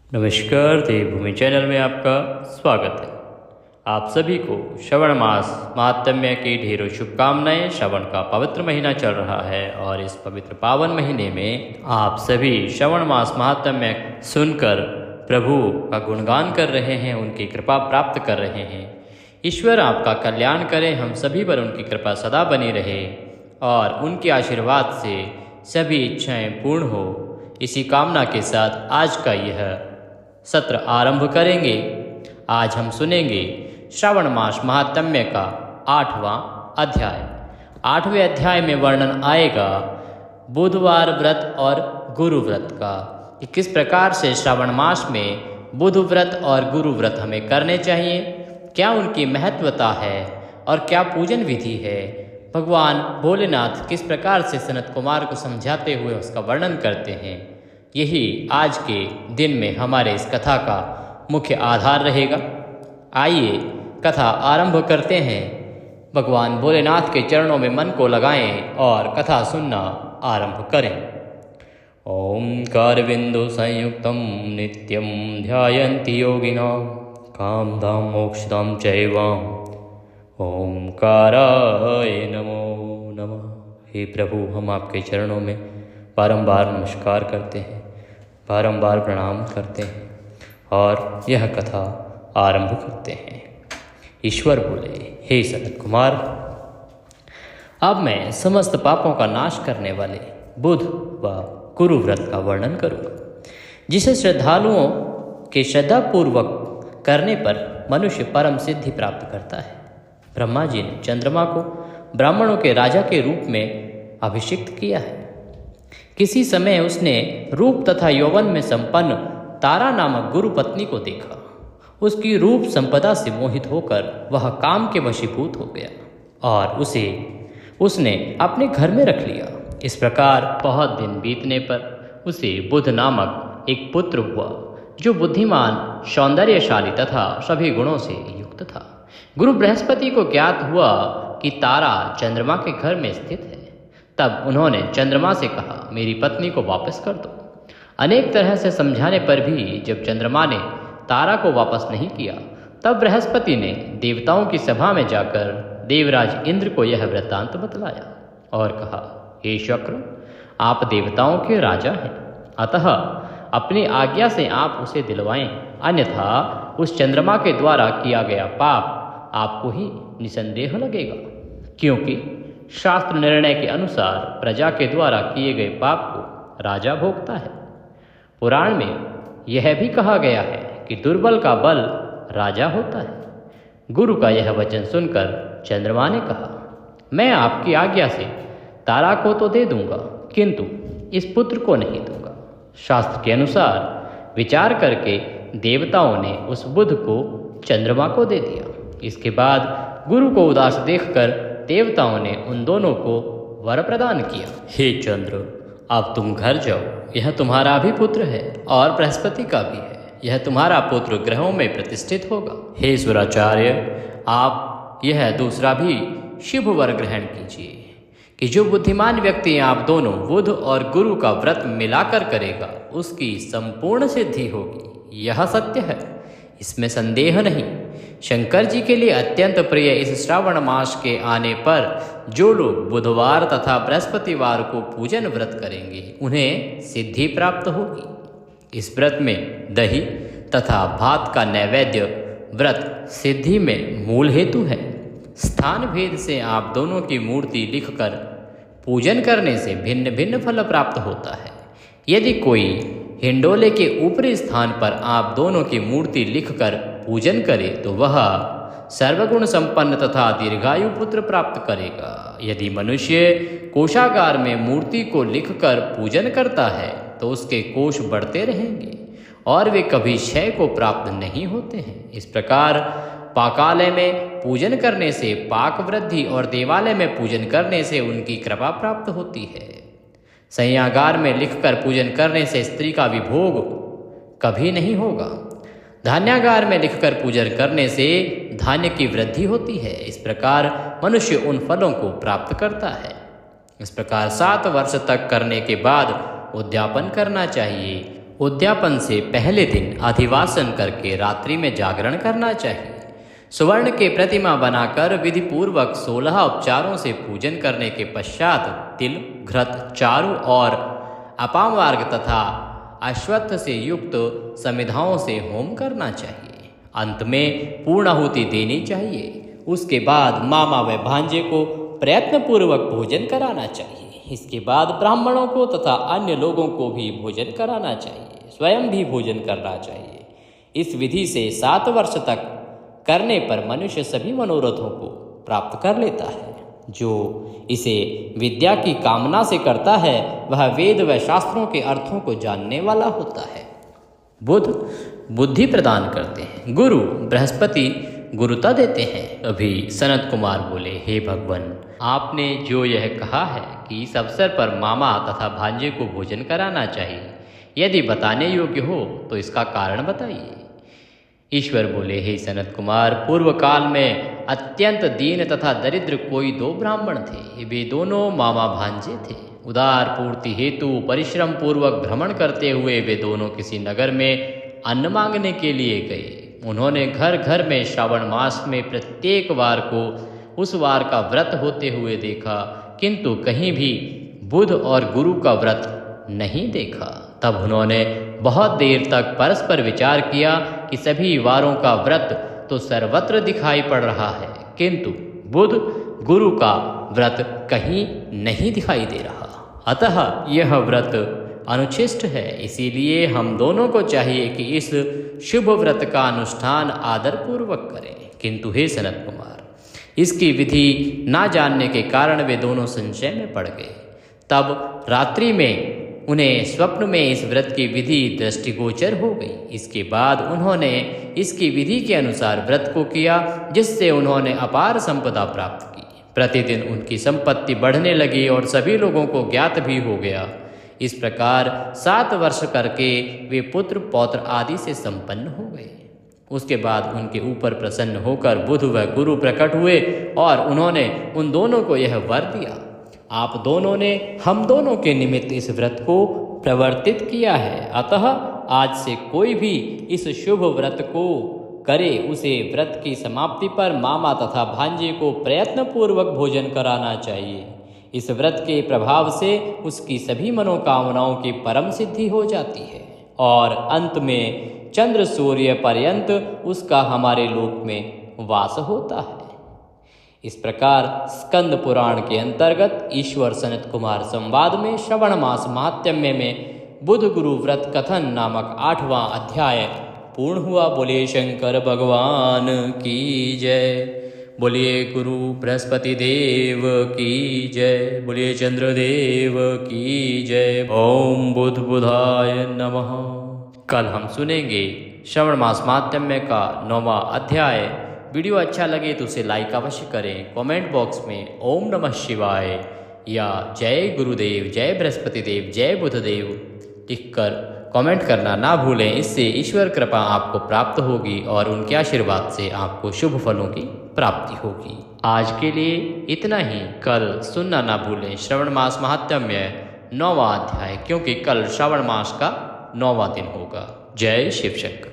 नमस्कार, देवभूमि चैनल में आपका स्वागत है। आप सभी को श्रवण मास महात्म्य की ढेरों शुभकामनाएं। श्रवण का पवित्र महीना चल रहा है और इस पवित्र पावन महीने में आप सभी श्रवण मास महात्म्य सुनकर प्रभु का गुणगान कर रहे हैं, उनकी कृपा प्राप्त कर रहे हैं। ईश्वर आपका कल्याण करें, हम सभी पर उनकी कृपा सदा बनी रहे और उनके आशीर्वाद से सभी इच्छाएं पूर्ण हो। इसी कामना के साथ आज का यह सत्र आरंभ करेंगे। आज हम सुनेंगे श्रावण मास महात्म्य का 8वां अध्याय। 8वें अध्याय में वर्णन आएगा बुधवार व्रत और गुरु व्रत का, कि किस प्रकार से श्रावण मास में बुध व्रत और गुरु व्रत हमें करने चाहिए, क्या उनकी महत्वता है और क्या पूजन विधि है। भगवान भोलेनाथ किस प्रकार से सनत कुमार को समझाते हुए उसका वर्णन करते हैं, यही आज के दिन में हमारे इस कथा का मुख्य आधार रहेगा। आइए कथा आरंभ करते हैं। भगवान भोलेनाथ के चरणों में मन को लगाएं और कथा सुनना आरंभ करें। ओंकारबिंदु संयुक्तं नित्यं ध्यायन्ति योगिनः कामदां मोक्षदां चैवां ओंकाराय नमो नमः। हे प्रभु, हम आपके चरणों में बारंबार नमस्कार करते हैं, बारंबार प्रणाम करते हैं और यह कथा आरंभ करते हैं। ईश्वर बोले, हे सनत कुमार, अब मैं समस्त पापों का नाश करने वाले बुध व गुरु व्रत का वर्णन करूँगा, जिसे श्रद्धालुओं के श्रद्धापूर्वक करने पर मनुष्य परम सिद्धि प्राप्त करता है। ब्रह्मा जी ने चंद्रमा को ब्राह्मणों के राजा के रूप में अभिषिक्त किया है। किसी समय उसने रूप तथा यौवन में संपन्न तारा नामक गुरु पत्नी को देखा। उसकी रूप संपदा से मोहित होकर वह काम के वशीभूत हो गया और उसने अपने घर में रख लिया। इस प्रकार बहुत दिन बीतने पर उसे बुध नामक एक पुत्र हुआ, जो बुद्धिमान, सौंदर्यशाली तथा सभी गुणों से युक्त था। गुरु बृहस्पति को ज्ञात हुआ कि तारा चंद्रमा के घर में स्थित है। तब उन्होंने चंद्रमा से कहा, मेरी पत्नी को वापस कर दो। अनेक तरह से समझाने पर भी जब चंद्रमा ने तारा को वापस नहीं किया, तब बृहस्पति ने देवताओं की सभा में जाकर देवराज इंद्र को यह वृत्तांत बतलाया और कहा, हे शुक्र, आप देवताओं के राजा हैं, अतः अपनी आज्ञा से आप उसे दिलवाएं, अन्यथा उस चंद्रमा के द्वारा किया गया पाप आपको ही निसंदेह लगेगा, क्योंकि शास्त्र निर्णय के अनुसार प्रजा के द्वारा किए गए पाप को राजा भोगता है। पुराण में यह भी कहा गया है कि दुर्बल का बल राजा होता है। गुरु का यह वचन सुनकर चंद्रमा ने कहा, मैं आपकी आज्ञा से तारा को तो दे दूंगा, किंतु इस पुत्र को नहीं दूंगा। शास्त्र के अनुसार विचार करके देवताओं ने उस बुध को चंद्रमा को दे दिया। इसके बाद गुरु को उदास देखकर देवताओं ने उन दोनों को वर प्रदान किया। हे चंद्र, अब तुम घर जाओ, यह तुम्हारा भी पुत्र है और बृहस्पति का भी है। यह तुम्हारा पुत्र ग्रहों में प्रतिष्ठित होगा। हे सुराचार्य, आप यह दूसरा भी शुभ वर ग्रहण कीजिए कि जो बुद्धिमान व्यक्ति आप दोनों बुध और गुरु का व्रत मिलाकर करेगा, उसकी संपूर्ण सिद्धि होगी। यह सत्य है, इसमें संदेह नहीं। शंकर जी के लिए अत्यंत प्रिय इस श्रावण मास के आने पर जो लोग बुधवार तथा बृहस्पतिवार को पूजन व्रत करेंगे, उन्हें सिद्धि प्राप्त होगी। इस व्रत में दही तथा भात का नैवेद्य व्रत सिद्धि में मूल हेतु है। स्थान भेद से आप दोनों की मूर्ति लिखकर पूजन करने से भिन्न भिन्न फल प्राप्त होता है। यदि कोई हिंडोले के ऊपरी स्थान पर आप दोनों की मूर्ति लिखकर पूजन करे तो वह सर्वगुण संपन्न तथा दीर्घायु पुत्र प्राप्त करेगा। यदि मनुष्य कोषागार में मूर्ति को लिखकर पूजन करता है तो उसके कोष बढ़ते रहेंगे और वे कभी क्षय को प्राप्त नहीं होते हैं। इस प्रकार पाकालय में पूजन करने से पाक वृद्धि और देवालय में पूजन करने से उनकी कृपा प्राप्त होती है। संयागार में लिखकर पूजन करने से स्त्री का विभोग कभी नहीं होगा। धान्यागार में लिखकर पूजन करने से धान्य की वृद्धि होती है। इस प्रकार मनुष्य उन फलों को प्राप्त करता है। इस प्रकार 7 वर्ष तक करने के बाद उद्यापन करना चाहिए उद्यापन से पहले दिन अधिवासन करके रात्रि में जागरण करना चाहिए। स्वर्ण के प्रतिमा बनाकर विधि पूर्वक 16 उपचारों से पूजन करने के पश्चात तिल, घृत, चारु और अपामार्ग तथा अश्वत्थ से युक्त समिधाओं से होम करना चाहिए। अंत में पूर्णाहुति देनी चाहिए। उसके बाद मामा व भांजे को प्रयत्नपूर्वक भोजन कराना चाहिए। इसके बाद ब्राह्मणों को तथा अन्य लोगों को भी भोजन कराना चाहिए। स्वयं भी भोजन करना चाहिए। इस विधि से 7 वर्ष तक करने पर मनुष्य सभी मनोरथों को प्राप्त कर लेता है। जो इसे विद्या की कामना से करता है वह वेद व शास्त्रों के अर्थों को जानने वाला होता है। बुध बुद्धि प्रदान करते हैं। गुरु बृहस्पति गुरुता देते हैं। अभी सनत कुमार बोले, हे भगवान, आपने जो यह कहा है कि इस अवसर पर मामा तथा भांजे को भोजन कराना चाहिए, यदि बताने योग्य हो तो इसका कारण बताइए। ईश्वर बोले, हे सनत कुमार, पूर्व काल में अत्यंत दीन तथा दरिद्र कोई 2 ब्राह्मण थे। वे दोनों मामा भांजे थे। उदार पूर्ति हेतु परिश्रम पूर्वक भ्रमण करते हुए वे दोनों किसी नगर में अन्न मांगने के लिए गए। उन्होंने घर घर में श्रावण मास में प्रत्येक वार को उस वार का व्रत होते हुए देखा, किंतु कहीं भी बुध और गुरु का व्रत नहीं देखा। तब उन्होंने बहुत देर तक परस्पर विचार किया कि सभी वारों का व्रत तो सर्वत्र दिखाई पड़ रहा है, किंतु बुध गुरु का व्रत कहीं नहीं दिखाई दे रहा। अतः यह व्रत अनुचिष्ट है। इसीलिए हम दोनों को चाहिए कि इस शुभ व्रत का अनुष्ठान आदरपूर्वक करें। किंतु हे सनत कुमार, इसकी विधि ना जानने के कारण वे दोनों संशय में पड़ गए। तब रात्रि में उन्हें स्वप्न में इस व्रत की विधि दृष्टिगोचर हो गई। इसके बाद उन्होंने इसकी विधि के अनुसार व्रत को किया, जिससे उन्होंने अपार संपदा प्राप्त की। प्रतिदिन उनकी संपत्ति बढ़ने लगी और सभी लोगों को ज्ञात भी हो गया। इस प्रकार 7 वर्ष करके वे पुत्र पौत्र आदि से संपन्न हो गए। उसके बाद उनके ऊपर प्रसन्न होकर बुध व गुरु प्रकट हुए और उन्होंने उन दोनों को यह वर दिया, आप दोनों ने हम दोनों के निमित्त इस व्रत को प्रवर्तित किया है। अतः आज से कोई भी इस शुभ व्रत को करे, उसे व्रत की समाप्ति पर मामा तथा भांजे को प्रयत्नपूर्वक भोजन कराना चाहिए। इस व्रत के प्रभाव से उसकी सभी मनोकामनाओं की परम सिद्धि हो जाती है और अंत में चंद्र सूर्य पर्यंत उसका हमारे लोक में वास होता है। इस प्रकार स्कंद पुराण के अंतर्गत ईश्वर सनत कुमार संवाद में श्रवण मास महात्म्य में बुध गुरु व्रत कथन नामक 8वां अध्याय पूर्ण हुआ। बोलिए शंकर भगवान की जय। बोलिए गुरु बृहस्पति देव की जय। बोलिए चंद्रदेव की जय। ओम बुध बुधाय नमः। कल हम सुनेंगे श्रवण मास महात्म्य का 9वां अध्याय। वीडियो अच्छा लगे तो उसे लाइक अवश्य करें। कमेंट बॉक्स में ओम नमः शिवाय या जय गुरुदेव, जय बृहस्पति देव, जय बुधदेव लिखकर कमेंट करना ना भूलें। इससे ईश्वर कृपा आपको प्राप्त होगी और उनके आशीर्वाद से आपको शुभ फलों की प्राप्ति होगी। आज के लिए इतना ही। कल सुनना ना भूलें श्रवण मास महात्म्य 9वां अध्याय, क्योंकि कल श्रावण मास का 9वां दिन होगा। जय शिव शंकर।